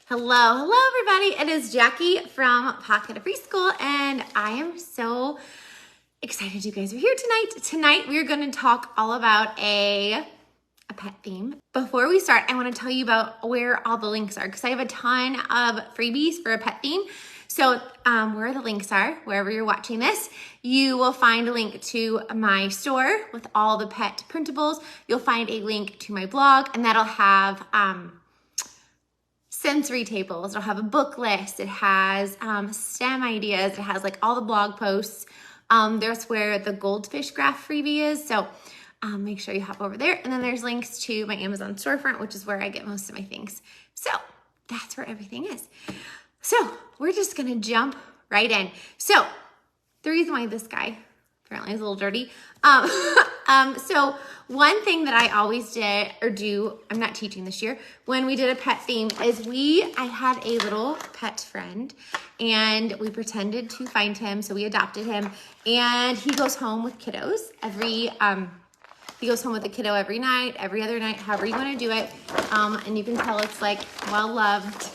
Hello everybody. It is Jackie from Pocket of Preschool, and I am so excited you guys are here tonight. Tonight we are going to talk all about a pet theme. Before we start, I want to tell you about where all the links are because I have a ton of freebies for a pet theme. So where the links are, wherever you're watching this, you will find a link to my store with all the pet printables. You'll find a link to my blog, and that'll have sensory tables. It'll have a book list. It has STEM ideas. It has like all the blog posts. There's where the goldfish graph freebie is. So make sure you hop over there. And then there's links to my Amazon storefront, which is where I get most of my things. So that's where everything is. So we're just going to jump right in. So the reason why this guy apparently is a little dirty. So one thing that I always did or do, I'm not teaching this year, when we did a pet theme is I had a little pet friend and we pretended to find him. So we adopted him and he goes home with kiddos he goes home with a kiddo every night, every other night, however you want to do it. And you can tell it's like well loved.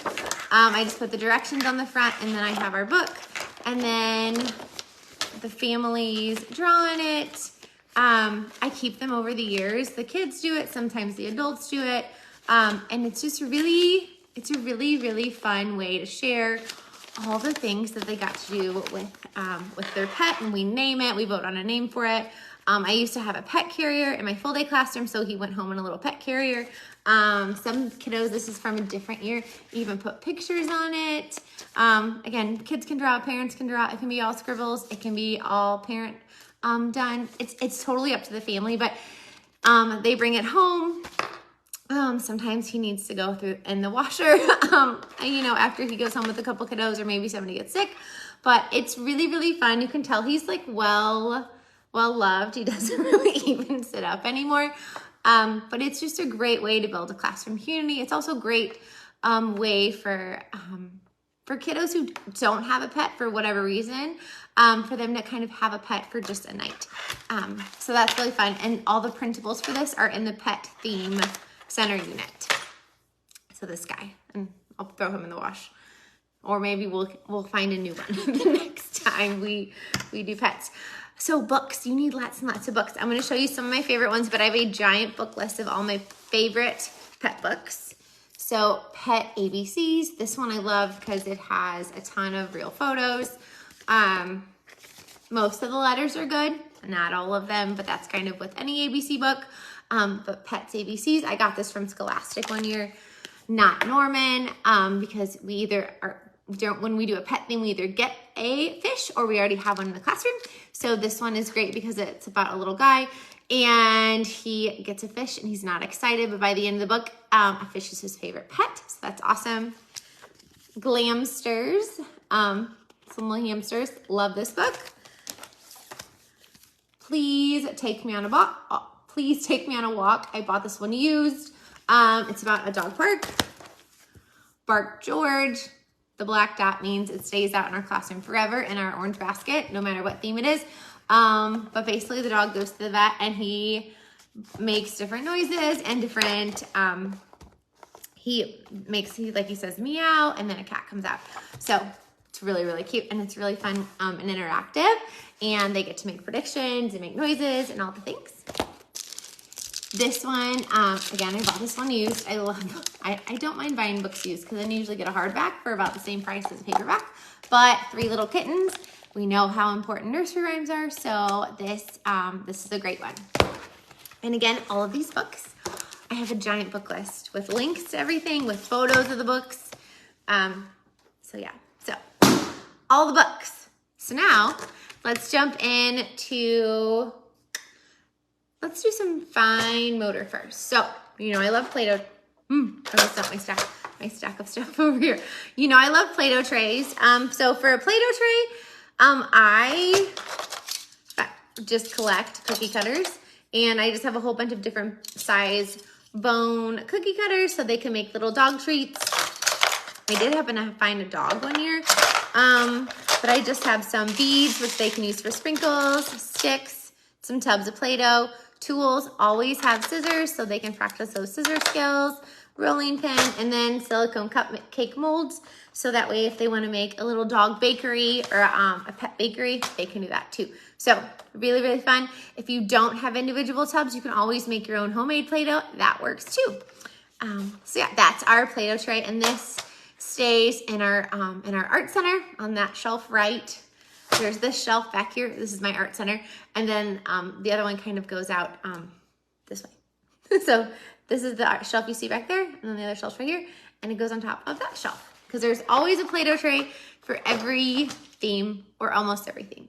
I just put the directions on the front and then I have our book and then the families draw in it. I keep them over the years. The kids do it. Sometimes the adults do it. And it's just it's a really fun way to share all the things that they got to do with their pet, and we name it. We vote on a name for it. I used to have a pet carrier in my full day classroom, so he went home in a little pet carrier. Some kiddos, this is from a different year, even put pictures on it. Again, kids can draw, parents can draw. It can be all scribbles. It can be all parent done. It's totally up to the family, but they bring it home. Sometimes he needs to go through in the washer, after he goes home with a couple kiddos or maybe somebody gets sick, but it's really fun. You can tell he's like well loved. He doesn't really even sit up anymore. But it's just a great way to build a classroom community. It's also a great way for kiddos who don't have a pet for whatever reason, for them to kind of have a pet for just a night. So that's really fun. And all the printables for this are in the pet theme center unit. So this guy, and I'll throw him in the wash. Or maybe we'll find a new one the next time we do pets. So books, you need lots and lots of books. I'm going to show you some of my favorite ones, but I have a giant book list of all my favorite pet books. So Pet ABCs, this one I love because it has a ton of real photos. Most of the letters are good, not all of them, but that's kind of with any ABC book. But Pets ABCs, I got this from Scholastic one year, not Norman, because when we do a pet thing, we either get a fish or we already have one in the classroom. So this one is great because it's about a little guy and he gets a fish and he's not excited, but by the end of the book, a fish is his favorite pet. So that's awesome. Glamsters, some little hamsters. Love this book. Please take me on a walk. Please take me on a walk. I bought this one used. It's about a dog park. Bark George. The black dot means it stays out in our classroom forever in our orange basket, no matter what theme it is. But basically the dog goes to the vet and he makes different noises and different, he says meow and then a cat comes out. So it's really cute and it's really fun and interactive, and they get to make predictions and make noises and all the things. This one, again, I bought this one used. I don't mind buying books used because I usually get a hardback for about the same price as a paperback. But Three Little Kittens, we know how important nursery rhymes are, so this is a great one. And again, all of these books, I have a giant book list with links to everything, with photos of the books. So yeah, so all the books. So now let's jump into. Let's do some fine motor first. So, I love Play-Doh. Oh, that's not my stack of stuff over here. I love Play-Doh trays. So for a Play-Doh tray, I just collect cookie cutters, and I just have a whole bunch of different size bone cookie cutters so they can make little dog treats. I did happen to find a dog one year, but I just have some beads, which they can use for sprinkles, sticks, some tubs of Play-Doh, tools. Always have scissors so they can practice those scissor skills, rolling pin, and then silicone cupcake molds. So that way if they want to make a little dog bakery or a pet bakery, they can do that too. So really, really fun. If you don't have individual tubs, you can always make your own homemade Play-Doh. That works too. So yeah, that's our Play-Doh tray, and this stays in our art center on that shelf right. There's this shelf back here. This is my art center, and then the other one kind of goes out this way. So this is the art shelf you see back there, and then the other shelf's right here, and it goes on top of that shelf because there's always a Play-Doh tray for every theme or almost every theme.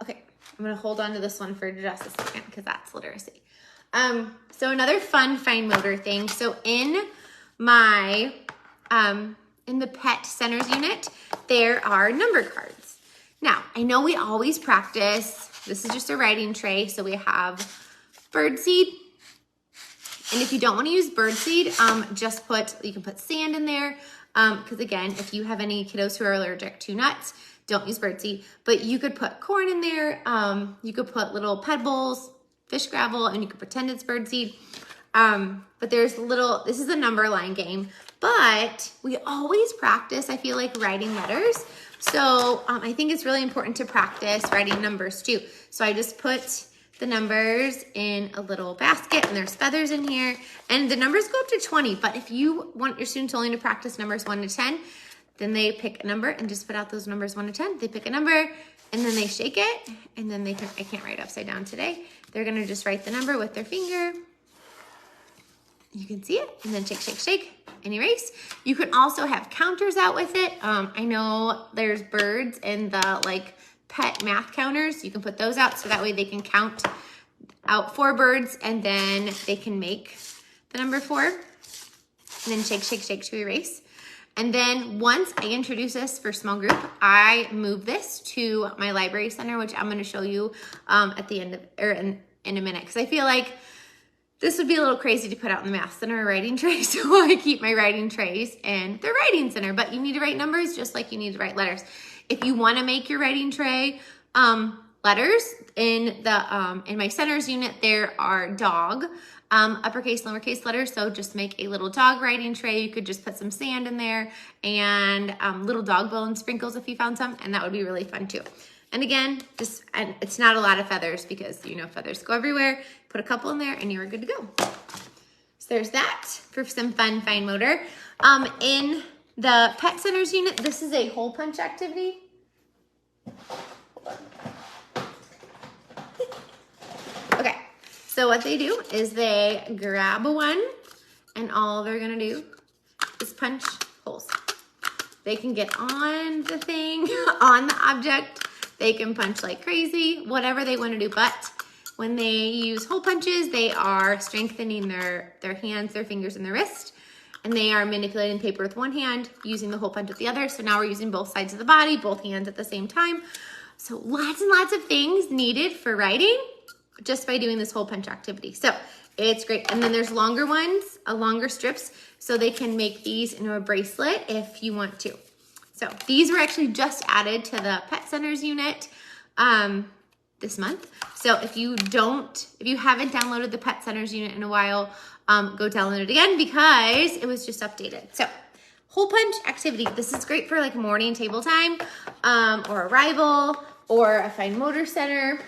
Okay, I'm gonna hold on to this one for just a second because that's literacy. So another fun fine motor thing. So in my, in the pet centers unit, there are number cards. Now, I know we always practice, this is just a writing tray, so we have birdseed. And if you don't want to use birdseed, you can put sand in there. Because again, if you have any kiddos who are allergic to nuts, don't use birdseed. But you could put corn in there. You could put little pebbles, fish gravel, and you could pretend it's birdseed. But this is a number line game. But we always practice, I feel like, writing letters. So I think it's really important to practice writing numbers too. So I just put the numbers in a little basket, and there's feathers in here, and the numbers go up to 20. But if you want your students only to practice numbers 1 to 10, then they pick a number and just put out those numbers 1 to 10. They pick a number and then they shake it, and then I can't write upside down today. They're gonna just write the number with their finger. You can see it, and then shake, shake, shake, and erase. You can also have counters out with it. I know there's birds in the pet math counters. You can put those out so that way they can count out 4 birds, and then they can make the number 4, and then shake, shake, shake to erase. And then once I introduce this for small group, I move this to my library center, which I'm gonna show you at the end of, or in a minute, because I feel like this would be a little crazy to put out in the math center writing tray, so I keep my writing trays in the writing center. But you need to write numbers just like you need to write letters. If you want to make your writing tray letters, in my centers unit, there are dog, uppercase, lowercase letters. So just make a little dog writing tray. You could just put some sand in there and little dog bone sprinkles if you found some, and that would be really fun too. And again, and it's not a lot of feathers because feathers go everywhere. Put a couple in there and you're good to go. So there's that for some fun fine motor. In the pet centers unit, this is a hole punch activity. Okay, so what they do is they grab one, and all they're gonna do is punch holes. They can get on the thing, on the object. They can punch like crazy, whatever they want to do. But when they use hole punches, they are strengthening their hands, their fingers, and their wrist. And they are manipulating paper with one hand, using the hole punch with the other. So now we're using both sides of the body, both hands at the same time. So lots and lots of things needed for writing just by doing this hole punch activity. So it's great. And then there's longer ones, longer strips, so they can make these into a bracelet if you want to. So these were actually just added to the pet centers unit this month. So if you haven't downloaded the pet centers unit in a while, go download it again because it was just updated. So hole punch activity. This is great for like morning table time or arrival or a fine motor center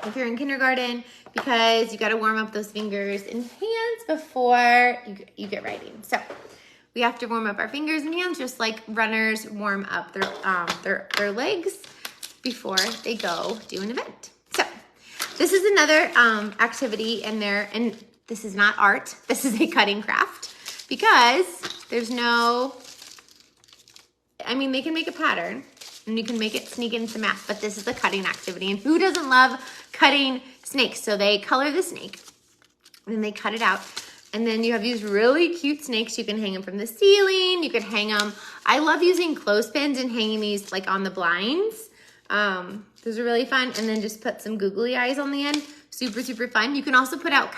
if you're in kindergarten, because you got to warm up those fingers and hands before you get writing. So we have to warm up our fingers and hands just like runners warm up their legs before they go do an event. So this is another activity in there, and this is not art. This is a cutting craft because there's no, they can make a pattern and you can make it sneak into math, but this is a cutting activity. And who doesn't love cutting snakes? So they color the snake and then they cut it out. And then you have these really cute snakes. You can hang them from the ceiling. You can hang them. I love using clothespins and hanging these like on the blinds. Those are really fun. And then just put some googly eyes on the end. Super, super fun. You can also put out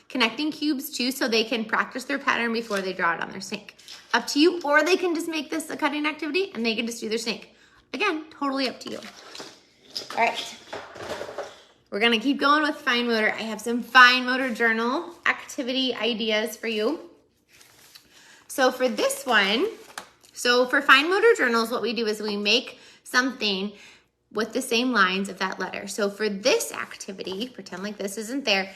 connecting cubes too, so they can practice their pattern before they draw it on their snake. Up to you. Or they can just make this a cutting activity and they can just do their snake. Again, totally up to you. All right. we're gonna keep going with fine motor. I have some fine motor journal activity ideas for you. So for this one, for fine motor journals, what we do is we make something with the same lines of that letter. So for this activity, pretend like this isn't there,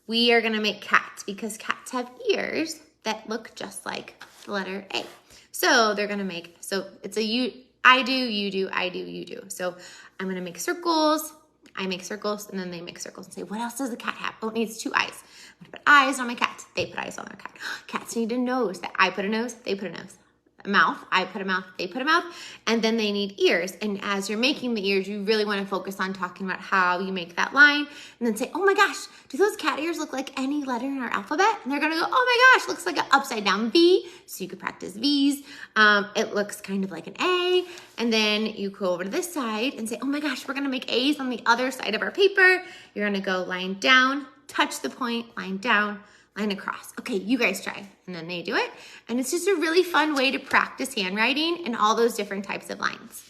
we are gonna make cats because cats have ears that look just like the letter A. So they're gonna make, so it's a you, I do, you do, I do, you do. So I'm gonna make circles, I make circles, and then they make circles and say, what else does the cat have? Oh, it needs 2 eyes. I'm gonna put eyes on my cat. They put eyes on their cat. Cats need a nose. That I put a nose, they put a nose. A mouth, I put a mouth, they put a mouth, and then they need ears. And as you're making the ears, you really want to focus on talking about how you make that line, and then say, oh my gosh, do those cat ears look like any letter in our alphabet? And they're gonna go, oh my gosh, looks like an upside down V, so you could practice V's. It looks kind of like an A, and then you go over to this side and say, oh my gosh, we're gonna make A's on the other side of our paper. You're gonna go line down, touch the point, line down, line across. Okay, you guys try. And then they do it. And it's just a really fun way to practice handwriting and all those different types of lines.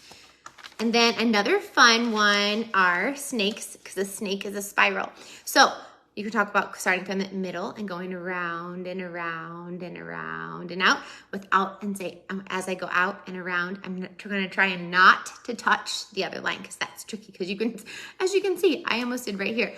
And then another fun one are snakes, because a snake is a spiral. So you can talk about starting from the middle and going around and around and around and out without, and say, as I go out and around, I'm gonna try and not to touch the other line, because that's tricky, because you can, as you can see, I almost did right here.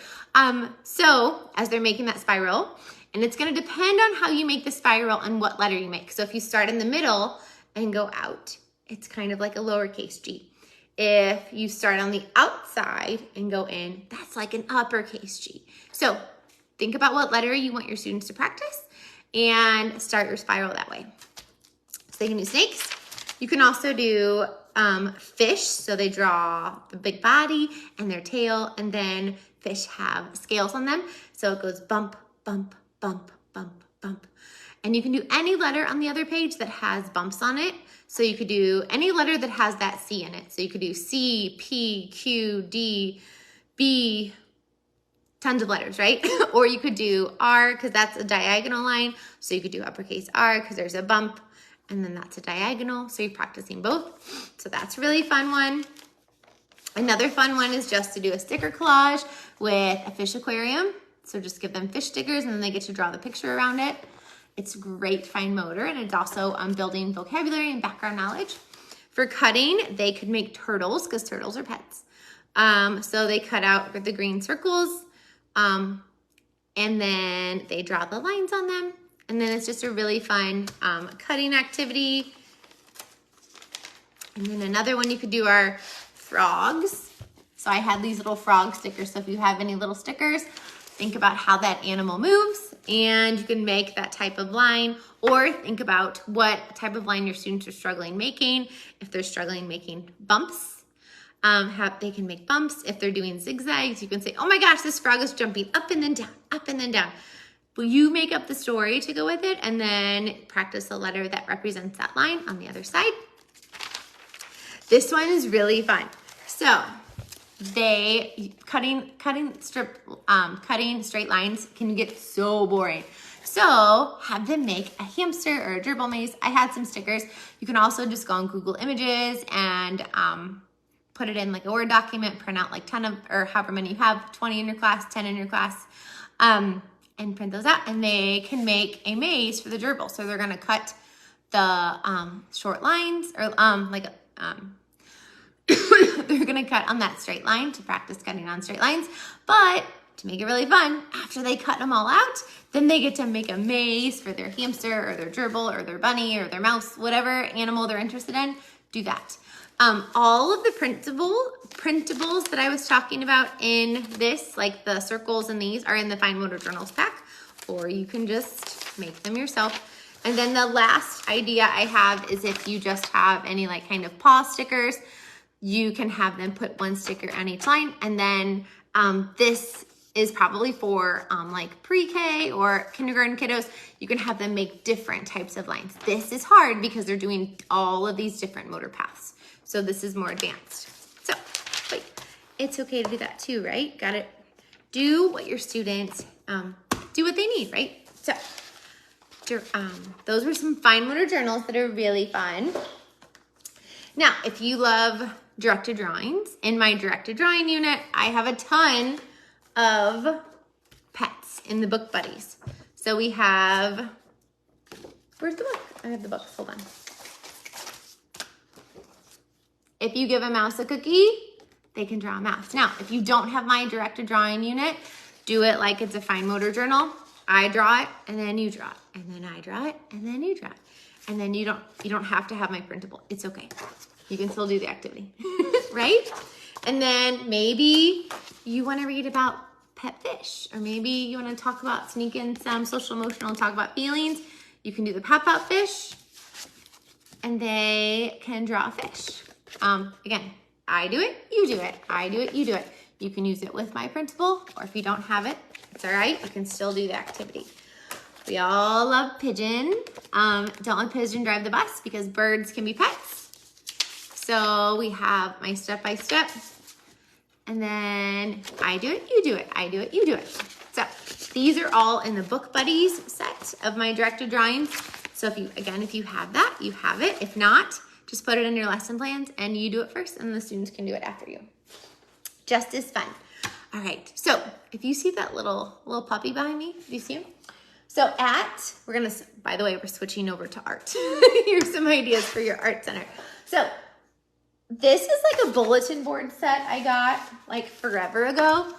So as they're making that spiral, and it's gonna depend on how you make the spiral and what letter you make. So if you start in the middle and go out, it's kind of like a lowercase g. If you start on the outside and go in, that's like an uppercase G. So think about what letter you want your students to practice and start your spiral that way. So they can do snakes. You can also do fish. So they draw the big body and their tail, and then fish have scales on them. So it goes bump, bump, bump, bump, bump. And you can do any letter on the other page that has bumps on it. So you could do any letter that has that C in it. So you could do C, P, Q, D, B, tons of letters, right? Or you could do R, because that's a diagonal line. So you could do uppercase R because there's a bump, and then that's a diagonal. So you're practicing both. So that's a really fun one. Another fun one is just to do a sticker collage with a fish aquarium. So just give them fish stickers, and then they get to draw the picture around it. It's great fine motor, and it's also building vocabulary and background knowledge. For cutting, they could make turtles, because turtles are pets. So they cut out the green circles, and then they draw the lines on them. And then it's just a really fun cutting activity. And then another one you could do are frogs. So I had these little frog stickers. So if you have any little stickers, think about how that animal moves, and you can make that type of line, or think about what type of line your students are struggling making. If they're struggling making bumps, they can make bumps. If they're doing zigzags, you can say, oh my gosh, this frog is jumping up and then down, up and then down. Will you make up the story to go with it, and then practice a letter that represents that line on the other side. This one is really fun. So cutting straight lines can get so boring. So have them make a hamster or a gerbil maze. I had some stickers. You can also just go on Google Images and put it in like a Word document, print out like 10 of, or however many you have, 20 in your class, 10 in your class, and print those out, and they can make a maze for the gerbil. So they're gonna cut the short lines, or they're gonna cut on that straight line to practice cutting on straight lines. But to make it really fun, after they cut them all out, then they get to make a maze for their hamster or their gerbil or their bunny or their mouse, whatever animal they're interested in, do that. All of the printables that I was talking about in this, like the circles and these, are in the Fine Motor Journals pack, or you can just make them yourself. And then the last idea I have is if you just have any like kind of paw stickers, you can have them put one sticker on each line. And then this is probably for like pre-K or kindergarten kiddos. You can have them make different types of lines. This is hard because they're doing all of these different motor paths. So this is more advanced. So, but it's okay to do that too, right? Got it. Do what your students, do what they need, right? So, those were some fine motor journals that are really fun. Now, if you love directed drawings, in my directed drawing unit, I have a ton of pets in the book buddies. So we have, where's the book? I have the books, hold on. If you give a mouse a cookie, they can draw a mouse. Now, if you don't have my directed drawing unit, do it like it's a fine motor journal. I draw it, and then you draw it, and then I draw it, and then you draw it. And then you don't have to have my printable. It's okay. You can still do the activity, right? And then maybe you want to read about pet fish, or maybe you want to talk about, sneak in some social emotional and talk about feelings. You can do the pop out fish, and they can draw a fish. Again, I do it, you do it. I do it, you do it. You can use it with my printable, or if you don't have it, it's all right. You can still do the activity. We all love pigeon. Don't let pigeon drive the bus because birds can be pets. So we have my step-by-step, and then I do it, you do it. I do it, you do it. So these are all in the Book Buddies set of my directed drawings. So if you have that, you have it. If not, just put it in your lesson plans and you do it first, and the students can do it after you. Just as fun. All right, so if you see that little puppy behind me, do you see him? So by the way, we're switching over to art. Here's some ideas for your art center. So this is like a bulletin board set I got like forever ago.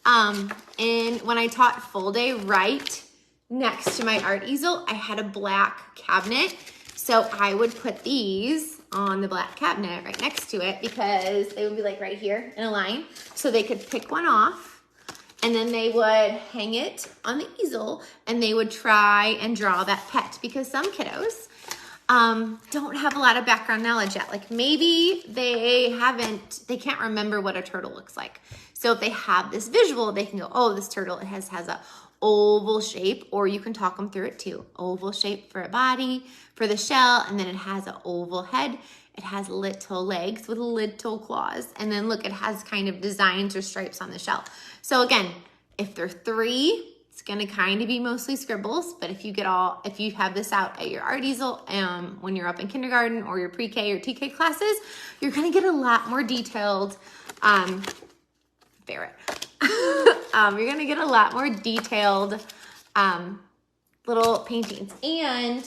And when I taught full day, right next to my art easel, I had a black cabinet. So I would put these on the black cabinet right next to it because they would be like right here in a line. So they could pick one off, and then they would hang it on the easel, and they would try and draw that pet, because some kiddos don't have a lot of background knowledge yet. Like maybe they can't remember what a turtle looks like. So if they have this visual, they can go, oh, this turtle, it has a oval shape, or you can talk them through it too. Oval shape for a body, for the shell, and then it has an oval head. It has little legs with little claws, and then look, it has kind of designs or stripes on the shell. So again, if they're 3, it's gonna kind of be mostly scribbles, but if you have this out at your art easel when you're up in kindergarten or your pre-K or TK classes, you're gonna get a lot more detailed, you're gonna get a lot more detailed little paintings. And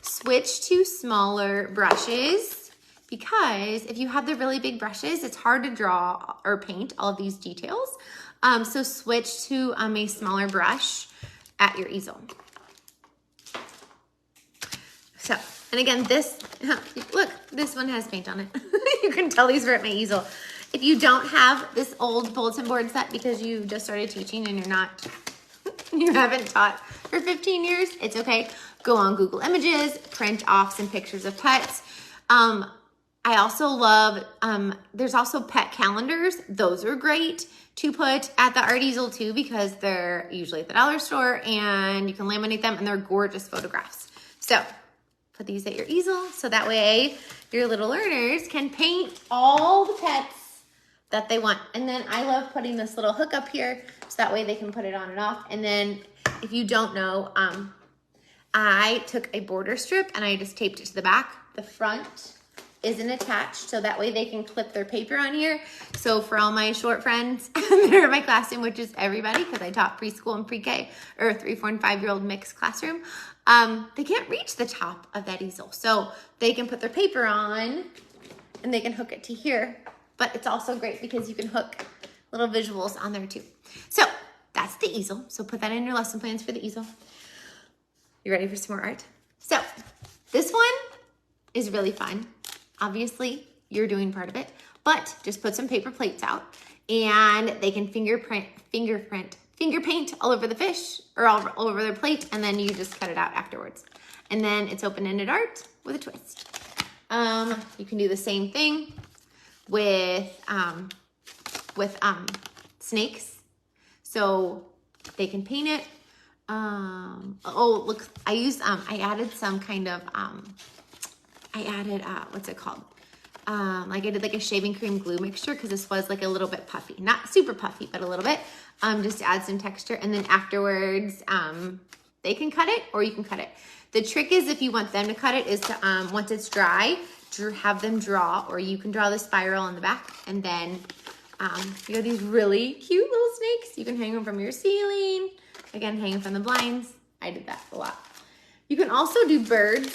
switch to smaller brushes, because if you have the really big brushes, it's hard to draw or paint all of these details. So switch to a smaller brush at your easel. So, and again, look, this one has paint on it. You can tell these were at my easel. If you don't have this old bulletin board set because you just started teaching and you haven't taught for 15 years, it's okay. Go on Google Images, print off some pictures of pets. I also love, there's also pet calendars. Those are great to put at the art easel too, because they're usually at the dollar store and you can laminate them, and they're gorgeous photographs. So put these at your easel so that way your little learners can paint all the pets that they want. And then I love putting this little hook up here so that way they can put it on and off. And then if you don't know, I took a border strip and I just taped it to the back. The front isn't attached, so that way they can clip their paper on here. So for all my short friends that are in my classroom, which is everybody, because I taught preschool and pre-K, or 3, 4, and 5-year-old mixed classroom, they can't reach the top of that easel. So they can put their paper on and they can hook it to here. But it's also great because you can hook little visuals on there too. So that's the easel. So put that in your lesson plans for the easel. You ready for some more art? So this one is really fun. Obviously, you're doing part of it, but just put some paper plates out and they can finger paint all over the fish or all over their plate, and then you just cut it out afterwards. And then it's open-ended art with a twist. You can do the same thing with snakes. So they can paint it. Oh, look, I added some kind of, what's it called? Like I did like a shaving cream glue mixture because this was like a little bit puffy, not super puffy, but a little bit, just to add some texture. And then afterwards, they can cut it or you can cut it. The trick is, if you want them to cut it, is to, once it's dry, have them draw, or you can draw the spiral on the back and then You have these really cute little snakes. You can hang them from your ceiling. Again, hang them from the blinds. I did that a lot. You can also do birds.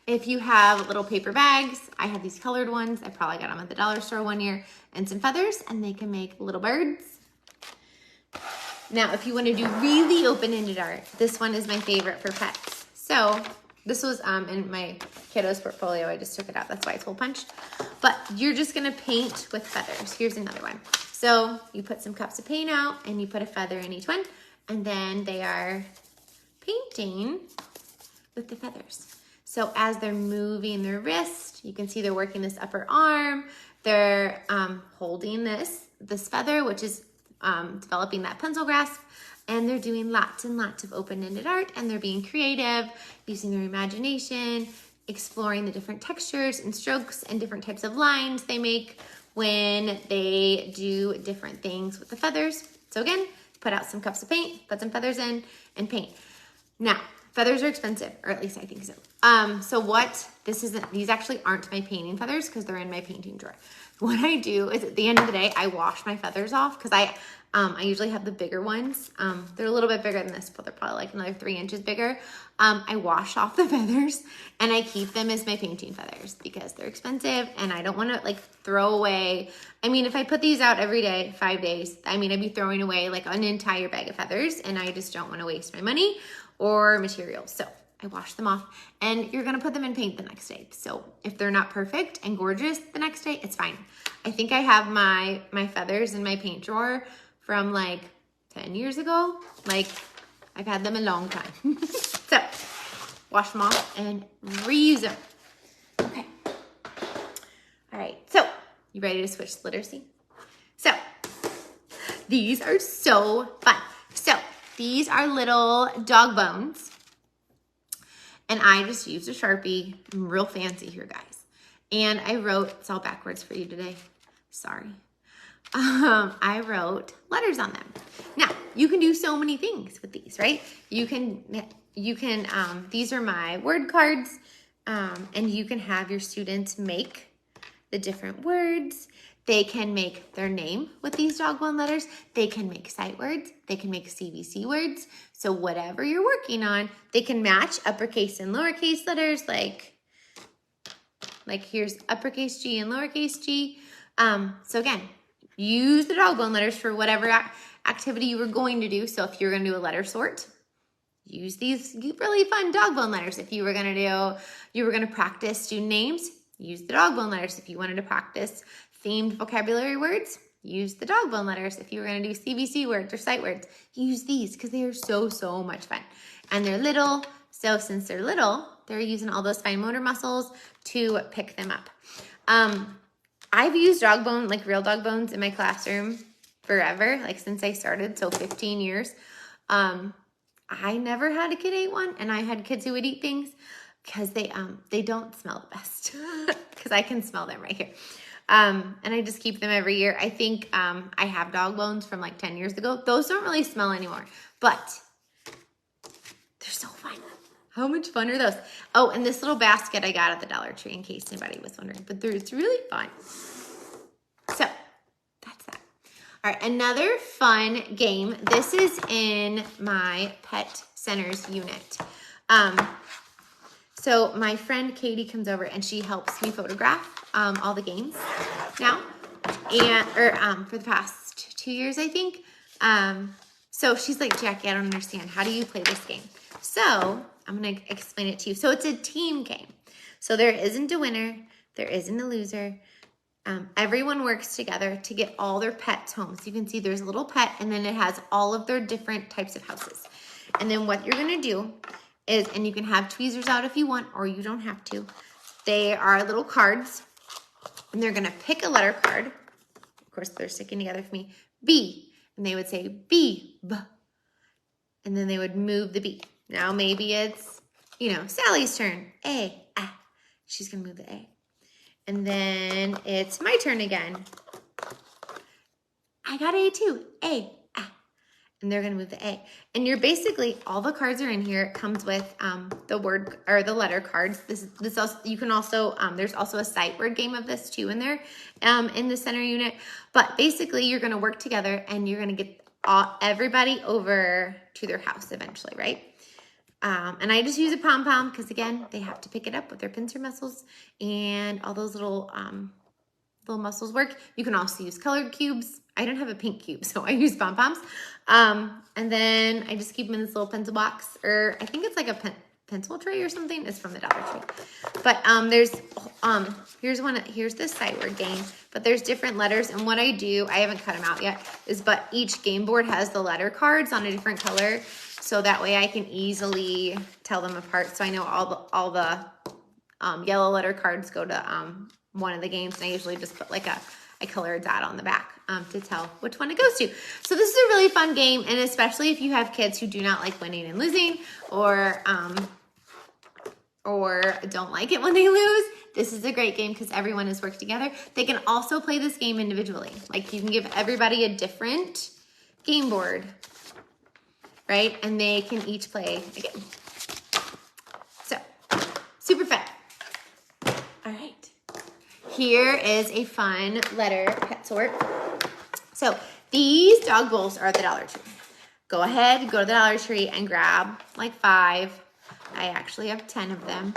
If you have little paper bags, I have these colored ones. I probably got them at the dollar store one year, and some feathers, and they can make little birds. Now, if you want to do really open-ended art, this one is my favorite for pets. So this was in my kiddos portfolio. I just took it out. That's why it's hole punched. But you're just going to paint with feathers. Here's another one. So you put some cups of paint out, and you put a feather in each one, and then they are painting with the feathers. So as they're moving their wrist, you can see they're working this upper arm. They're holding this feather, which is developing that pencil grasp, and they're doing lots and lots of open-ended art, and they're being creative, using their imagination, exploring the different textures and strokes and different types of lines they make when they do different things with the feathers. So again, put out some cups of paint, put some feathers in, and paint. Now, feathers are expensive, or at least I think so. These actually aren't my painting feathers because they're in my painting drawer. What I do is at the end of the day, I wash my feathers off because I usually have the bigger ones. They're a little bit bigger than this, but they're probably like another 3 inches bigger. I wash off the feathers and I keep them as my painting feathers because they're expensive and I don't want to like throw away. I mean, if I put these out every day, 5 days, I'd be throwing away like an entire bag of feathers, and I just don't want to waste my money or materials. So I wash them off, and you're gonna put them in paint the next day. So if they're not perfect and gorgeous the next day, it's fine. I think I have my feathers in my paint drawer from like 10 years ago. Like, I've had them a long time. So wash them off and reuse them. Okay. All right, so you ready to switch to literacy? So these are so fun. So these are little dog bones. And I just used a Sharpie. I'm real fancy here, guys. And I wrote, it's all backwards for you today. Sorry. I wrote letters on them. Now, you can do so many things with these, right? You can, these are my word cards. And you can have your students make the different words. They can make their name with these dog bone letters. They can make sight words. They can make CVC words. So whatever you're working on, they can match uppercase and lowercase letters. Like here's uppercase G and lowercase g. So again, use the dog bone letters for whatever activity you were going to do. So if you're going to do a letter sort, use these really fun dog bone letters. If you were going to practice student names, use the dog bone letters. If you wanted to practice themed vocabulary words, use the dog bone letters. If you were going to do CVC words or sight words, use these because they are so much fun. And they're little, so since they're little, they're using all those fine motor muscles to pick them up. I've used dog bone, like real dog bones in my classroom forever, like since I started, so 15 years. I never had a kid eat one, and I had kids who would eat things because they don't smell the best because I can smell them right here. And I just keep them every year. I think I have dog bones from like 10 years ago. Those don't really smell anymore, but they're so fun. How much fun are those? Oh, and this little basket I got at the Dollar Tree in case anybody was wondering, but it's really fun. So that's that. All right, another fun game. This is in my Pet Centers unit. So my friend Katie comes over and she helps me photograph all the games now, and for the past 2 years, I think. So she's like, Jackie, I don't understand. How do you play this game? So I'm gonna explain it to you. So it's a team game. So there isn't a winner, there isn't a loser. Everyone works together to get all their pets home. So you can see there's a little pet, and then it has all of their different types of houses. And then what you're gonna do is, and you can have tweezers out if you want, or you don't have to. They are little cards, and they're gonna pick a letter card. Of course, they're sticking together for me. B, and they would say B, B, and then they would move the B. Now maybe it's, Sally's turn. A, ah. She's gonna move the A. And then it's my turn again. I got A too. A, ah. and they're gonna move the A. And you're basically, all the cards are in here. It comes with the word or the letter cards. This also, you can also, there's also a sight word game of this too in there in the center unit. But basically you're gonna work together and you're gonna get everybody over to their house eventually, right? And I just use a pom-pom because again, they have to pick it up with their pincer muscles and all those little muscles work. You can also use colored cubes. I don't have a pink cube, so I use pom-poms. And then I just keep them in this little pencil box, or I think it's like a pencil tray or something. It's from the Dollar Tree. But here's this sight word game, but there's different letters. And what I do, I haven't cut them out yet, but each game board has the letter cards on a different color. So that way I can easily tell them apart. So I know all the yellow letter cards go to one of the games, and I usually just put like a colored dot on the back to tell which one it goes to. So this is a really fun game, and especially if you have kids who do not like winning and losing, or don't like it when they lose, this is a great game because everyone has worked together. They can also play this game individually. Like you can give everybody a different game board, right? And they can each play a game. So, super fun. All right. Here is a fun letter pet sort. So these dog bowls are at the Dollar Tree. Go ahead, go to the Dollar Tree and grab like 5. I actually have 10 of them.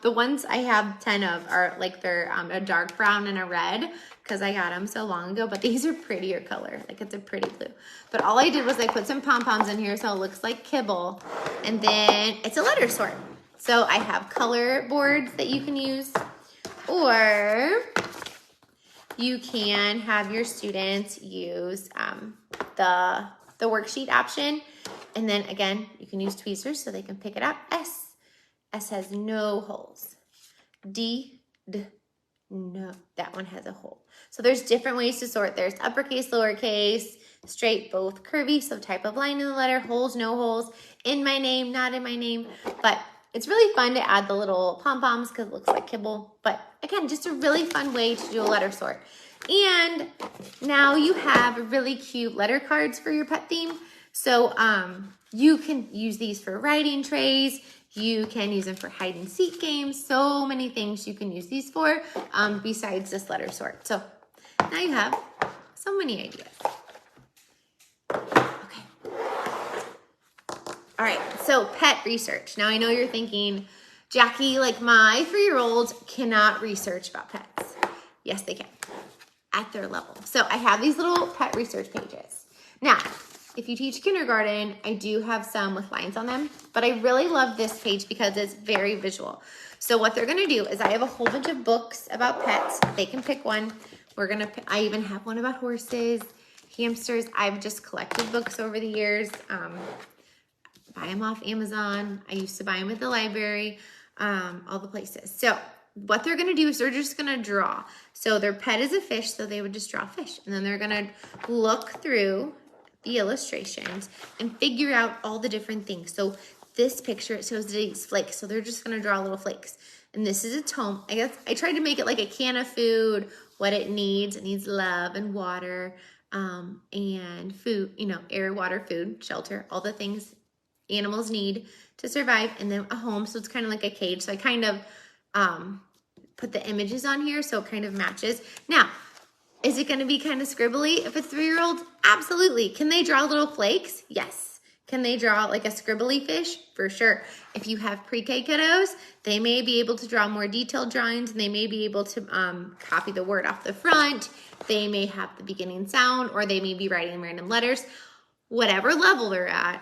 The ones I have 10 of are like they're a dark brown and a red because I got them so long ago, but these are prettier color. Like it's a pretty blue. But all I did was I put some pom-poms in here so it looks like kibble. And then it's a letter sort. So I have color boards that you can use, or you can have your students use the worksheet option. And then again, you can use tweezers so they can pick it up. S has no holes. D, no, that one has a hole. So there's different ways to sort. There's uppercase, lowercase, straight, both, curvy, so type of line in the letter, holes, no holes, in my name, not in my name. But it's really fun to add the little pom-poms because it looks like kibble. But again, just a really fun way to do a letter sort. And now you have really cute letter cards for your pet theme. So you can use these for writing trays. You can use them for hide and seek games. So many things you can use these for besides this letter sort. So now you have so many ideas. Okay. All right, so pet research. Now I know you're thinking, Jackie, like my 3-year-old cannot research about pets. Yes, they can at their level. So I have these little pet research pages. Now, if you teach kindergarten, I do have some with lines on them, but I really love this page because it's very visual. So what they're gonna do is I have a whole bunch of books about pets. They can pick one. I even have one about horses, hamsters. I've just collected books over the years. Buy them off Amazon. I used to buy them at the library, all the places. So what they're gonna do is they're just gonna draw. So their pet is a fish, so they would just draw fish. And then they're gonna look through the illustrations and figure out all the different things. So this picture, it shows these flakes. So they're just gonna draw little flakes. And this is its home. I guess I tried to make it like a can of food, what it needs. It needs love and water and food, air, water, food, shelter, all the things animals need to survive, and then a home. So it's kind of like a cage. So I kind of put the images on here so it kind of matches. Now, is it going to be kind of scribbly if it's 3-year-olds? Absolutely. Can they draw little flakes? Yes. Can they draw like a scribbly fish? For sure. If you have pre-K kiddos, they may be able to draw more detailed drawings, and they may be able to copy the word off the front. They may have the beginning sound, or they may be writing random letters. Whatever level they're at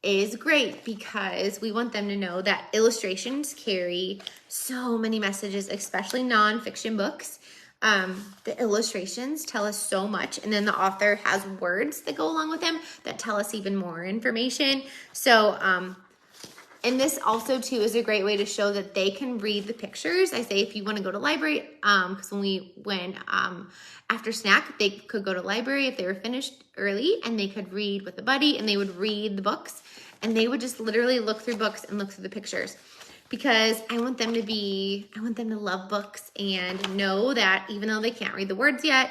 is great because we want them to know that illustrations carry so many messages, especially nonfiction books. The illustrations tell us so much, and then the author has words that go along with them that tell us even more information. So, and this also too is a great way to show that they can read the pictures. I say if you want to go to library, because when after snack, they could go to library if they were finished early, and they could read with a buddy, and they would read the books, and they would just literally look through books and look through the pictures. Because I want them to love books and know that even though they can't read the words yet,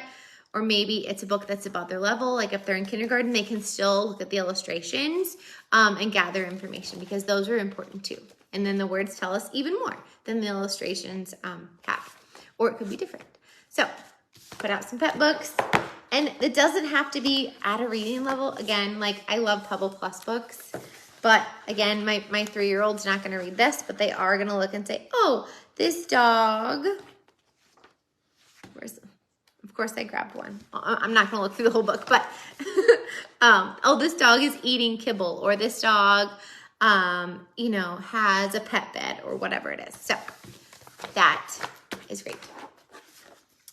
or maybe it's a book that's about their level. Like if they're in kindergarten, they can still look at the illustrations and gather information, because those are important too. And then the words tell us even more than the illustrations have, or it could be different. So put out some pet books, and it doesn't have to be at a reading level. Again, like I love Pebble Plus books, but again, my 3-year-old's not gonna read this, but they are gonna look and say, oh, this dog, of course I grabbed one. I'm not gonna look through the whole book, but oh, this dog is eating kibble, or this dog, you know, has a pet bed, or whatever it is. So that is great.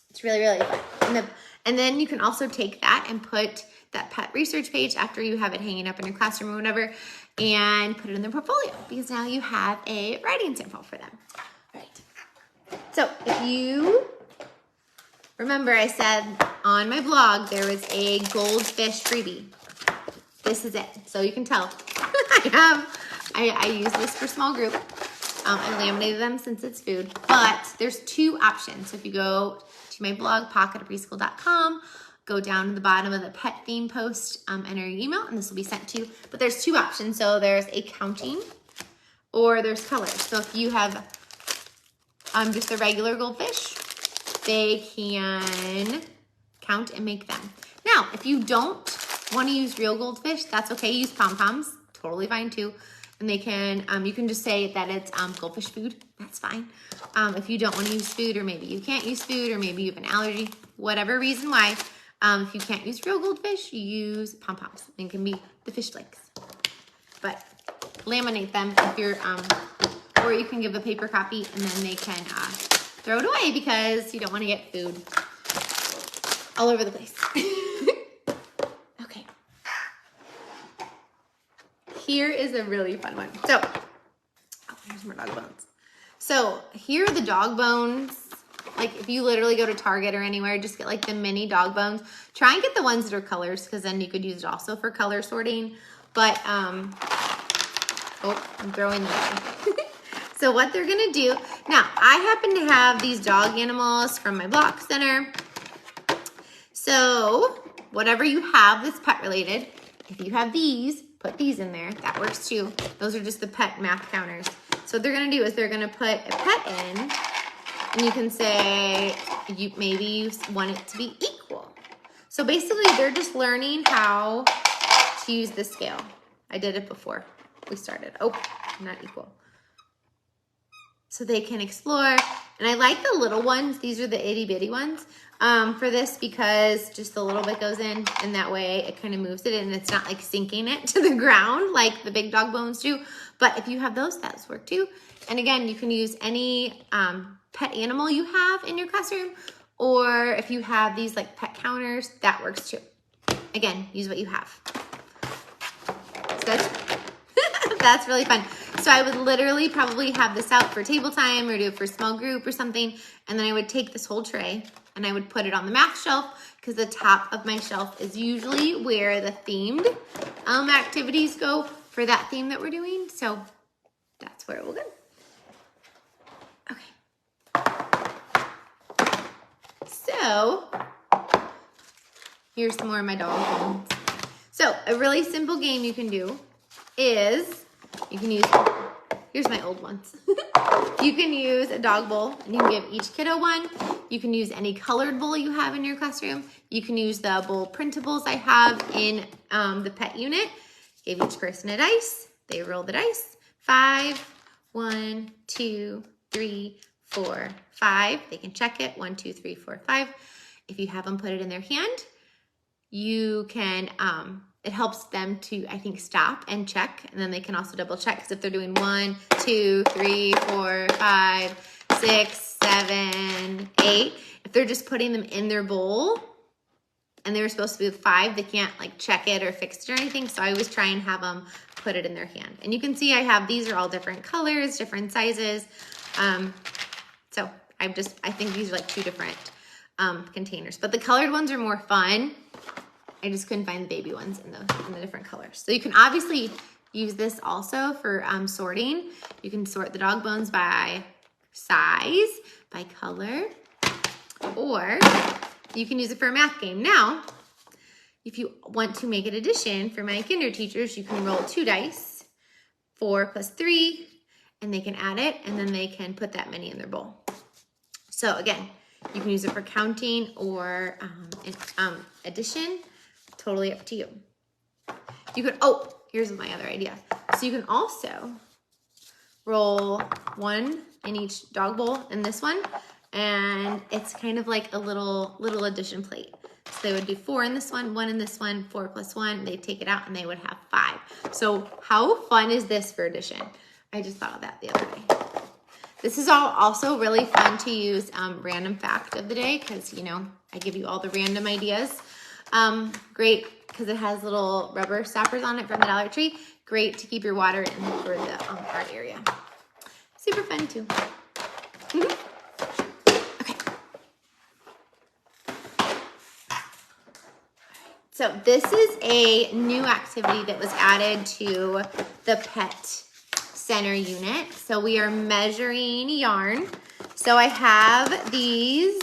It's really, really fun. And then you can also take that and put that pet research page after you have it hanging up in your classroom or whatever, and put it in their portfolio, because now you have a writing sample for them. All right. So if you remember, I said on my blog there was a goldfish freebie. This is it. So you can tell I use this for small group. I laminated them since it's food, but there's 2 options. So if you go to my blog, pocketofpreschool.com, go down to the bottom of the pet theme post, enter your email, and this will be sent to you. But there's 2 options. So there's a counting, or there's colors. So if you have just the regular goldfish, they can count and make them. Now, if you don't want to use real goldfish, that's okay. Use pom-poms, totally fine too. And they can, you can just say that it's goldfish food. That's fine. If you don't want to use food, or maybe you can't use food, or maybe you have an allergy, whatever reason why, if you can't use real goldfish, you use pom-poms. It can be the fish flakes. But laminate them if you're, or you can give a paper copy, and then they can throw it away because you don't want to get food all over the place. Okay. Here is a really fun one. So, oh, here's more dog bones. So here are the dog bones. Like if you literally go to Target or anywhere, just get like the mini dog bones. Try and get the ones that are colors, because then you could use it also for color sorting. But, oh, I'm throwing them away. So what they're gonna do, now I happen to have these dog animals from my block center. So whatever you have that's pet related, if you have these, put these in there, that works too. Those are just the pet math counters. So what they're gonna do is they're gonna put a pet in, and you can say, maybe you want it to be equal. So basically they're just learning how to use the scale. I did it before we started. Oh, not equal. So they can explore. And I like the little ones. These are the itty bitty ones for this, because just a little bit goes in, and that way it kind of moves it, and it's not like sinking it to the ground like the big dog bones do. But if you have those, that's work too. And again, you can use any pet animal you have in your classroom, or if you have these like pet counters, that works too. Again, use what you have. So that's really fun. So I would literally probably have this out for table time, or do it for small group or something. And then I would take this whole tray and I would put it on the math shelf, because the top of my shelf is usually where the themed activities go for that theme that we're doing. So that's where it will go. Okay. So here's some more of my dog bones. So a really simple game you can do is, you can use, here's my old ones. You can use a dog bowl, and you can give each kiddo one. You can use any colored bowl you have in your classroom. You can use the bowl printables I have in the pet unit. Give each person a dice. They roll the dice. 5, 1, 2, 3, 4, 5. They can check it. 1, 2, 3, 4, 5. If you have them put it in their hand, you can, it helps them to, I think, stop and check, and then they can also double check, because if they're doing 1, 2, 3, 4, 5, 6, 7, 8, if they're just putting them in their bowl and they were supposed to be with 5, they can't like check it or fix it or anything. So I always try and have them put it in their hand. And you can see I have, these are all different colors, different sizes. So I think these are like 2 different containers, but the colored ones are more fun. I just couldn't find the baby ones in the different colors. So you can obviously use this also for sorting. You can sort the dog bones by size, by color, or you can use it for a math game. Now, if you want to make an addition for my kinder teachers, you can roll 2 dice, 4 plus 3, and they can add it, and then they can put that many in their bowl. So again, you can use it for counting or addition, totally up to you. You could, oh, here's my other idea. So you can also roll 1 in each dog bowl in this one, and it's kind of like a little addition plate. So they would do 4 in this one, 1 in this one, 4 plus 1, they take it out and they would have 5. So how fun is this for addition? I just thought of that the other day. This is also really fun to use random fact of the day because, you know, I give you all the random ideas. Great because it has little rubber stoppers on it from the Dollar Tree. Great to keep your water in for the art area. Super fun too. Okay. So this is a new activity that was added to the pet center unit. So we are measuring yarn. So I have these.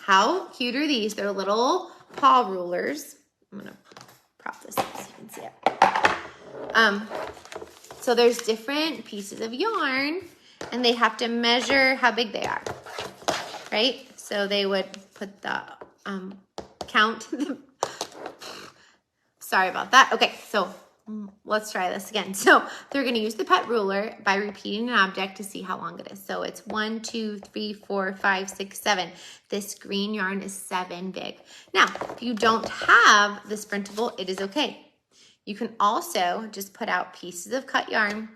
How cute are these? They're little paw rulers. I'm gonna prop this up so you can see it. So there's different pieces of yarn and they have to measure how big they are, right? So they would put the, count the, sorry about that. Okay, so let's try this again. So they're gonna use the pet ruler by repeating an object to see how long it is. So it's 1, 2, 3, 4, 5, 6, 7. This green yarn is 7 big. Now, if you don't have this printable, it is okay. You can also just put out pieces of cut yarn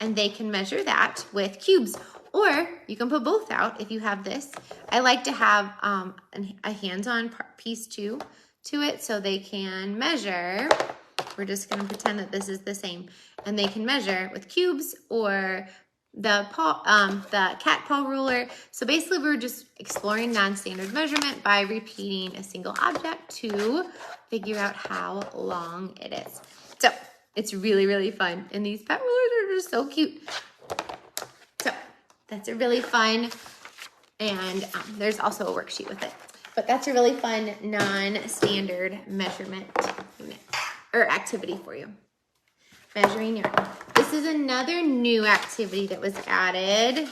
and they can measure that with cubes. Or you can put both out if you have this. I like to have a hands-on piece too to it so they can measure. We're just gonna pretend that this is the same. And they can measure with cubes or the cat paw ruler. So basically we're just exploring non-standard measurement by repeating a single object to figure out how long it is. So it's really, really fun. And these pet rulers are just so cute. So that's a really fun, and there's also a worksheet with it. But that's a really fun non-standard measurement unit or activity for you. Measuring yarn. This is another new activity that was added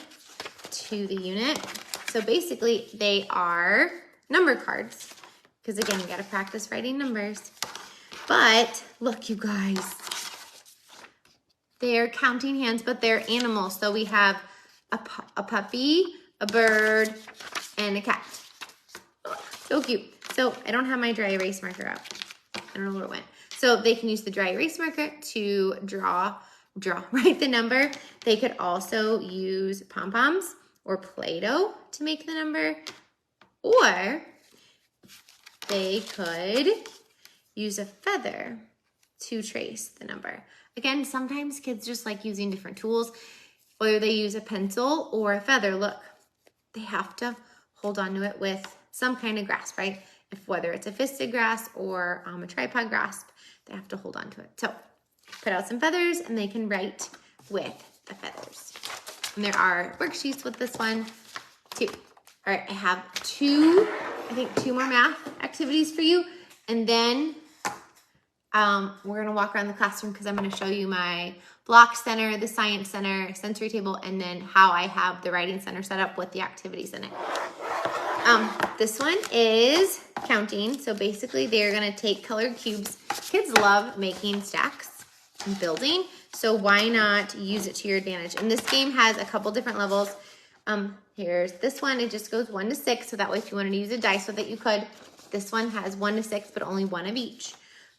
to the unit. So basically they are number cards. Because again, you gotta practice writing numbers. But look, you guys, they're counting hands, but they're animals. So we have a puppy, a bird, and a cat. So cute. So I don't have my dry erase marker out. I don't know where it went. So they can use the dry erase marker to write the number. They could also use pom-poms or Play-Doh to make the number, or they could use a feather to trace the number. Again, sometimes kids just like using different tools, whether they use a pencil or a feather. Look, they have to hold on to it with some kind of grasp, right? Whether it's a fisted grasp or a tripod grasp, they have to hold on to it. So put out some feathers and they can write with the feathers. And there are worksheets with this one too. All right, I have two more math activities for you. And then we're gonna walk around the classroom because I'm gonna show you my block center, the science center, sensory table, and then how I have the writing center set up with the activities in it. This one is counting. So basically they're gonna take colored cubes. Kids love making stacks and building. So why not use it to your advantage? And this game has a couple different levels. Here's this one. It just goes 1 to 6. So that way if you wanted to use a dice with it, you could. This one has 1 to 6, but only 1 of each.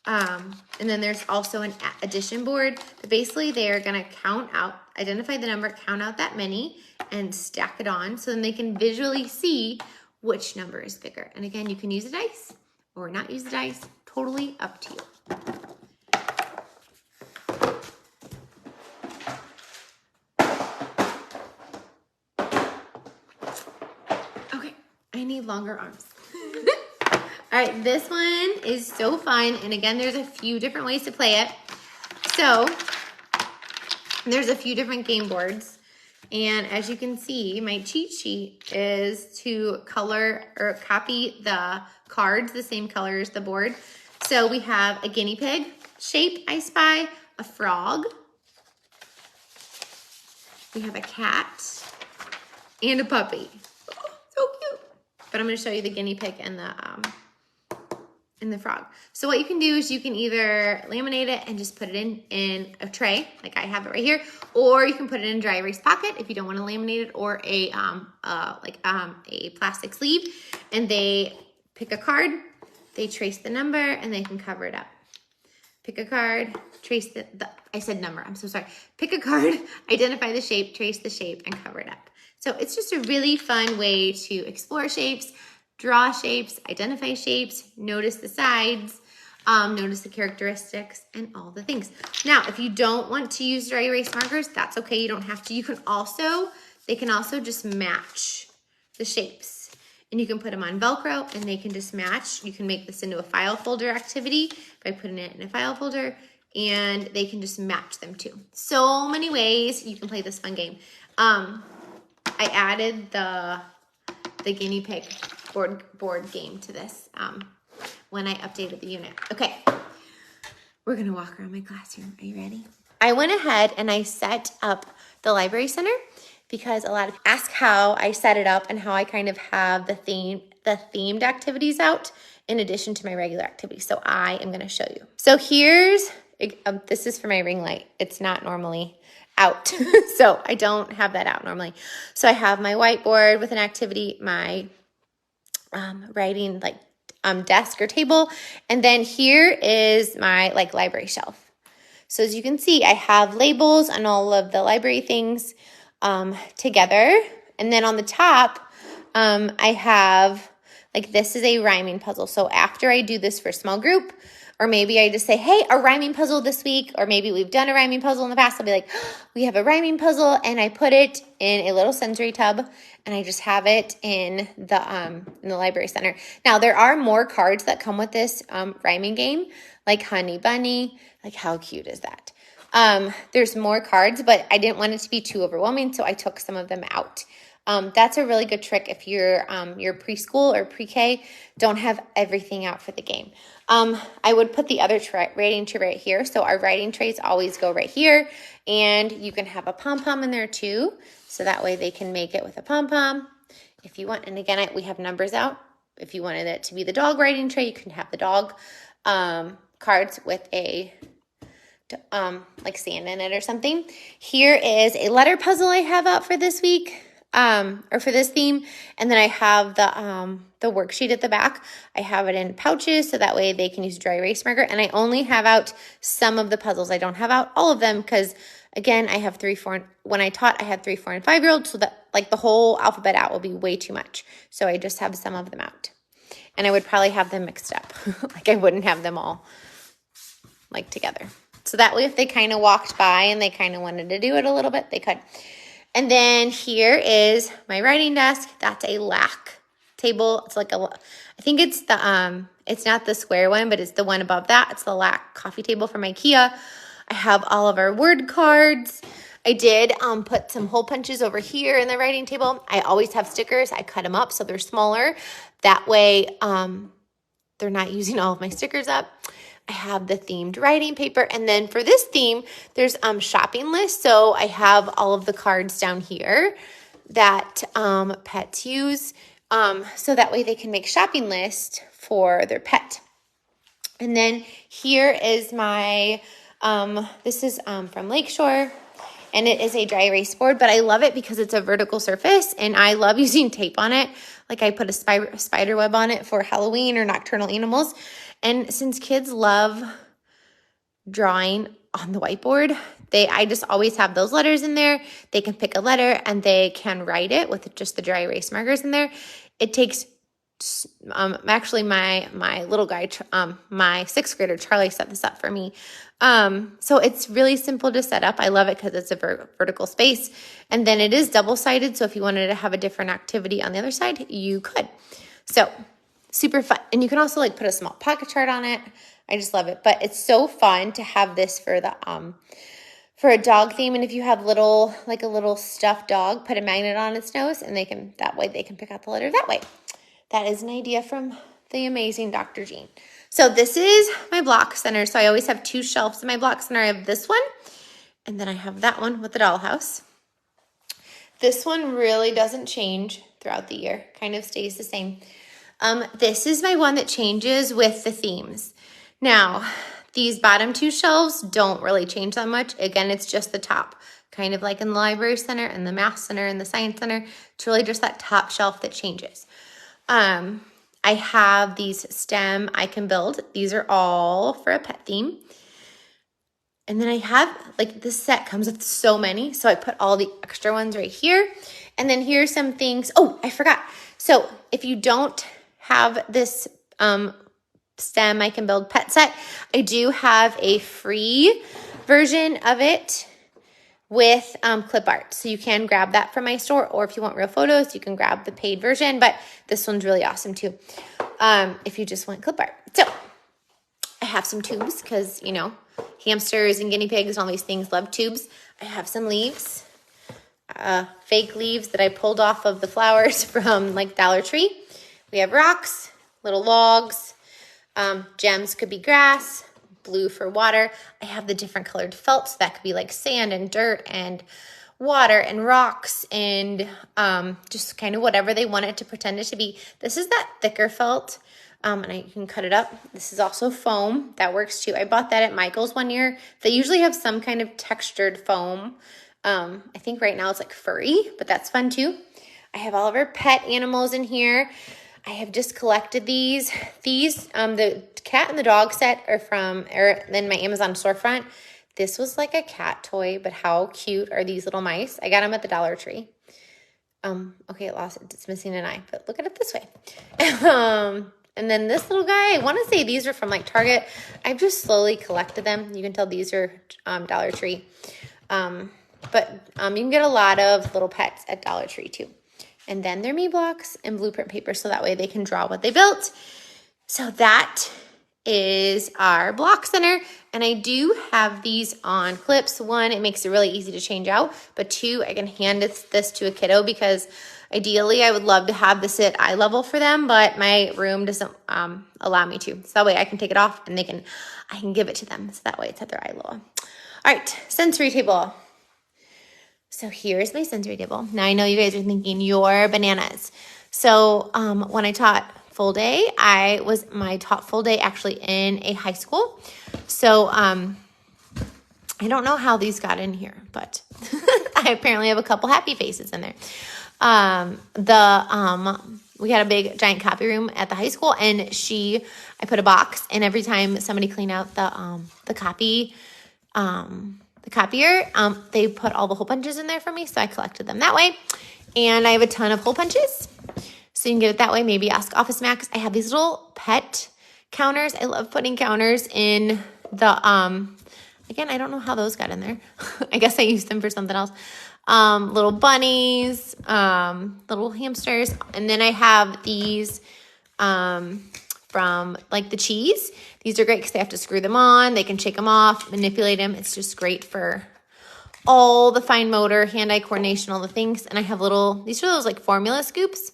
And then there's also an addition board. But basically they're gonna count out, identify the number, count out that many, and stack it on. So then they can visually see which number is bigger. And again, you can use a dice or not use the dice, totally up to you. Okay, I need longer arms. All right, this one is so fun. And again, there's a few different ways to play it. So there's a few different game boards. And as you can see, my cheat sheet is to color or copy the cards the same color as the board. So we have a guinea pig shape, I spy, a frog, we have a cat, and a puppy. Oh, so cute. But I'm gonna show you the guinea pig and the frog. So what you can do is you can either laminate it and just put it in a tray, like I have it right here, or you can put it in a dry erase pocket if you don't want to laminate it, or a plastic sleeve. And they pick a card, they trace the number, and they can cover it up. Pick a card, trace I said number, I'm so sorry. Pick a card, identify the shape, trace the shape, and cover it up. So it's just a really fun way to explore shapes, draw shapes, identify shapes, notice the sides, notice the characteristics, and all the things. Now, if you don't want to use dry erase markers, that's okay, you don't have to. They can also just match the shapes. And you can put them on Velcro and they can just match. You can make this into a file folder activity by putting it in a file folder, and they can just match them too. So many ways you can play this fun game. I added the guinea pig board game to this when I updated the unit. Okay, we're gonna walk around my classroom. Are you ready? I went ahead and I set up the library center because a lot of people ask how I set it up and how I kind of have the themed activities out in addition to my regular activities. So I am gonna show you. So here's, this is for my ring light. It's not normally out. So I don't have that out normally. So I have my whiteboard with an activity, my writing desk or table, and then here is my library shelf. So as you can see, I have labels on all of the library things together, and then on the top I have this is a rhyming puzzle. So after I do this for a small group, or maybe I just say, hey, a rhyming puzzle this week, or maybe we've done a rhyming puzzle in the past, I'll be like, oh, we have a rhyming puzzle, and I put it in a little sensory tub, and I just have it in the library center. Now, there are more cards that come with this rhyming game, like Honey Bunny. How cute is that? There's more cards, but I didn't want it to be too overwhelming, so I took some of them out. That's a really good trick if you're preschool or pre-K, don't have everything out for the game. I would put the other writing tray right here. So our writing trays always go right here, and you can have a pom-pom in there too. So that way they can make it with a pom-pom if you want. And again, we have numbers out. If you wanted it to be the dog writing tray, you can have the dog cards with a sand in it or something. Here is a letter puzzle I have out for this week. Or for this theme, and then I have the worksheet at the back. I have it in pouches so that way they can use dry erase marker, and I only have out some of the puzzles. I don't have out all of them because, again, I have 3, 4, when I taught, I had 3, 4, and 5-year-olds, so that the whole alphabet out will be way too much. So I just have some of them out, and I would probably have them mixed up. I wouldn't have them all together. So that way if they kind of walked by and they kind of wanted to do it a little bit, they could. And then here is my writing desk. That's a LAC table. It's I think it's it's not the square one, but it's the one above that. It's the LAC coffee table from IKEA. I have all of our word cards. I did put some hole punches over here in the writing table. I always have stickers. I cut them up so they're smaller. That way they're not using all of my stickers up. I have the themed writing paper, and then for this theme, there's shopping lists. So I have all of the cards down here that pets use, so that way they can make shopping list for their pet. And then here is my this is from Lakeshore, and it is a dry erase board, but I love it because it's a vertical surface, and I love using tape on it. I put a spider web on it for Halloween or nocturnal animals. And since kids love drawing on the whiteboard, I just always have those letters in there. They can pick a letter and they can write it with just the dry erase markers in there. It takes, actually my little guy, my 6th grader, Charlie, set this up for me. So it's really simple to set up. I love it because it's a vertical space. And then it is double-sided, so if you wanted to have a different activity on the other side, you could. So super fun. And you can also put a small pocket chart on it. I just love it. But it's so fun to have this for for a dog theme. And if you have like a little stuffed dog, put a magnet on its nose and that way they can pick out the letter that way. That is an idea from the amazing Dr. Jean. So this is my block center. So I always have 2 shelves in my block center. I have this one, and then I have that one with the dollhouse. This one really doesn't change throughout the year, kind of stays the same. This is my one that changes with the themes. Now, these bottom 2 shelves don't really change that much. Again, it's just the top, kind of like in the library center and the math center and the science center. It's really just that top shelf that changes. I have these STEM I Can Build. These are all for a pet theme. And then I have, like, this set comes with so many, so I put all the extra ones right here. And then here's some things. Oh, I forgot. So if you don't have this STEM I Can Build pet set, I do have a free version of it with clip art. So you can grab that from my store, or if you want real photos, you can grab the paid version, but this one's really awesome too, if you just want clip art. So I have some tubes because, you know, hamsters and guinea pigs and all these things love tubes. I have some leaves, fake leaves that I pulled off of the flowers from like Dollar Tree. We have rocks, little logs, gems could be grass, blue for water. I have the different colored felt, so that could be like sand and dirt and water and rocks and just kind of whatever they want it to pretend it to be. This is that thicker felt, and you can cut it up. This is also foam. That works too. I bought that at Michael's one year. They usually have some kind of textured foam. I think right now it's like furry, but that's fun too. I have all of our pet animals in here. I have just collected these. The cat and the dog set are then my Amazon storefront. This was like a cat toy, but how cute are these little mice? I got them at the Dollar Tree. Okay, it's missing an eye, but look at it this way. And then this little guy, I want to say these are from like Target. I've just slowly collected them. You can tell these are Dollar Tree. But you can get a lot of little pets at Dollar Tree too. And then they're me blocks and blueprint paper, so that way they can draw what they built. So that is our block center. And I do have these on clips. 1, it makes it really easy to change out. But 2, I can hand this to a kiddo because ideally I would love to have this at eye level for them, but my room doesn't allow me to. So that way I can take it off and I can give it to them. So that way it's at their eye level. All right, sensory table. So here's my sensory table. Now I know you guys are thinking you're bananas. So when I taught full day, I taught full day actually in a high school. So I don't know how these got in here, but I apparently have a couple happy faces in there. We had a big giant copy room at the high school, and I put a box, and every time somebody cleaned out the copier, they put all the hole punches in there for me, so I collected them that way. And I have a ton of hole punches, so you can get it that way. Maybe ask Office Max. I have these little pet counters. I love putting counters in the, again, I don't know how those got in there. I guess I used them for something else. Little bunnies, little hamsters. And then I have these from like the cheese. These are great because they have to screw them on. They can shake them off, manipulate them. It's just great for all the fine motor, hand-eye coordination, all the things. And I have these are those like formula scoops,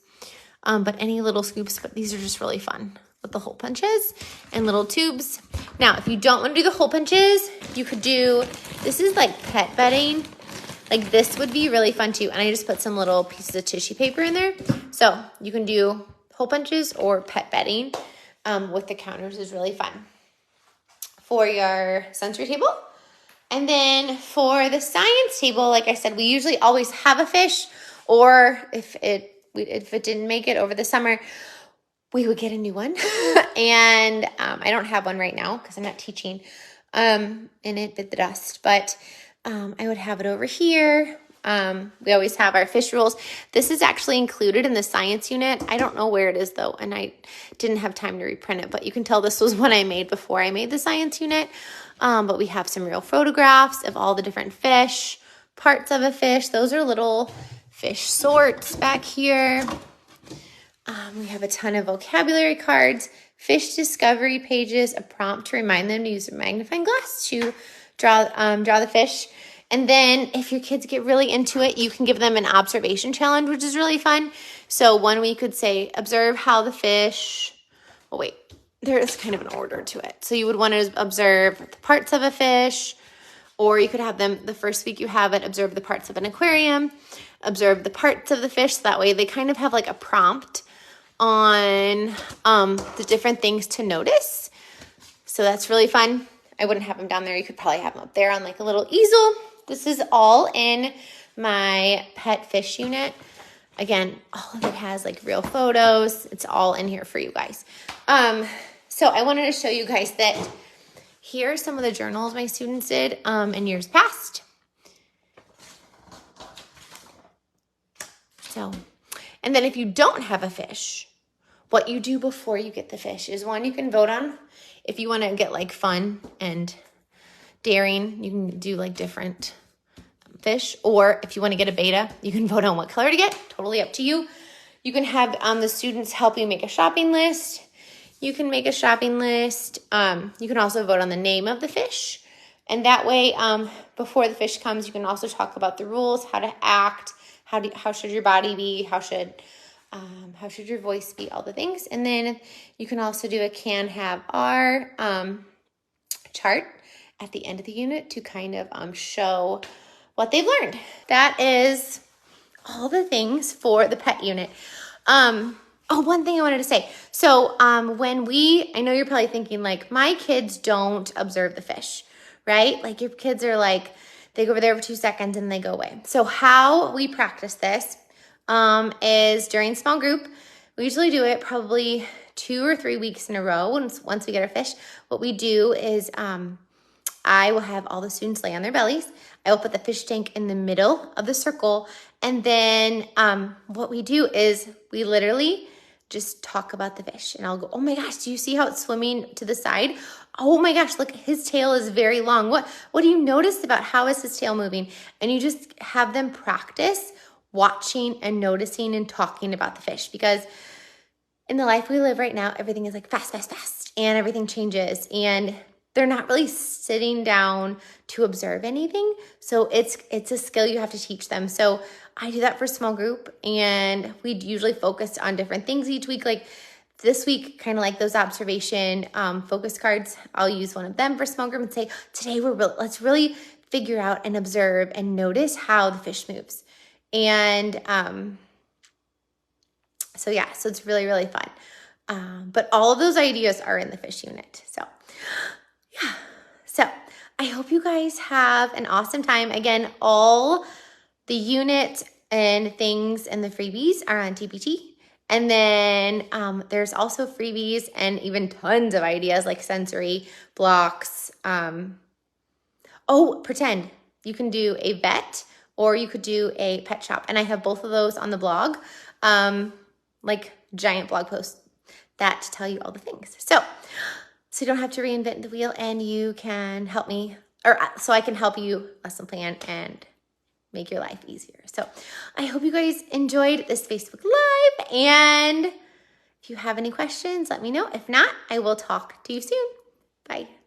but any little scoops, but these are just really fun with the hole punches and little tubes. Now, if you don't want to do the hole punches, you could this is like pet bedding. Like this would be really fun too. And I just put some little pieces of tissue paper in there. So you can do hole punches or pet bedding with the counters is really fun for your sensory table. And then for the science table, like I said, we usually always have a fish, or if it didn't make it over the summer, we would get a new one. And I don't have one right now because I'm not teaching, and it bit the dust, but I would have it over here. We always have our fish rules. This is actually included in the science unit. I don't know where it is though, and I didn't have time to reprint it, but you can tell this was one I made before I made the science unit. But we have some real photographs of all the different fish, parts of a fish. Those are little fish sorts back here. We have a ton of vocabulary cards, fish discovery pages, a prompt to remind them to use a magnifying glass to draw the fish. And then if your kids get really into it, you can give them an observation challenge, which is really fun. So 1 week could say, observe how the fish, oh wait, there is kind of an order to it. So you would want to observe the parts of a fish, or you could have them, the first week you have it, observe the parts of an aquarium, observe the parts of the fish. So that way they kind of have like a prompt on the different things to notice. So that's really fun. I wouldn't have them down there. You could probably have them up there on like a little easel. This is all in my pet fish unit. Again, all of it has like real photos. It's all in here for you guys. So I wanted to show you guys that here are some of the journals my students did in years past. So, and then if you don't have a fish, what you do before you get the fish is one you can vote on. If you want to get like fun and daring, you can do like different fish. Or if you want to get a beta, you can vote on what color to get. Totally up to you. You can have the students help you make a shopping list. You can make a shopping list. You can also vote on the name of the fish. And that way, before the fish comes, you can also talk about the rules, how to act, how should your body be, how should your voice be, all the things. And then you can also do a can have our chart at the end of the unit to kind of show what they've learned. That is all the things for the pet unit. Oh, one thing I wanted to say. So I know you're probably thinking like, my kids don't observe the fish, right? Like your kids are like, they go over there for 2 seconds and they go away. So how we practice this is during small group. We usually do it probably 2 or 3 weeks in a row. Once we get our fish, what we do is I will have all the students lay on their bellies. I will put the fish tank in the middle of the circle. And then what we do is we literally just talk about the fish. And I'll go, oh my gosh, do you see how it's swimming to the side? Oh my gosh, look, his tail is very long. What do you notice about how is his tail moving? And you just have them practice watching and noticing and talking about the fish, because in the life we live right now, everything is like fast, fast, fast, and everything changes, and they're not really sitting down to observe anything. So it's a skill you have to teach them. So I do that for small group, and we usually focus on different things each week. Like this week, kind of like those observation focus cards, I'll use one of them for small group and say, today let's really figure out and observe and notice how the fish moves. And so it's really, really fun. But all of those ideas are in the fish unit. So yeah. So I hope you guys have an awesome time. Again, all the unit and things and the freebies are on TpT. And then there's also freebies and even tons of ideas like sensory blocks. Pretend. You can do a vet, or you could do a pet shop. And I have both of those on the blog, like giant blog posts that tell you all the things. So you don't have to reinvent the wheel, and you can help me, so I can help you lesson plan and make your life easier. So I hope you guys enjoyed this Facebook Live, and if you have any questions, let me know. If not, I will talk to you soon. Bye.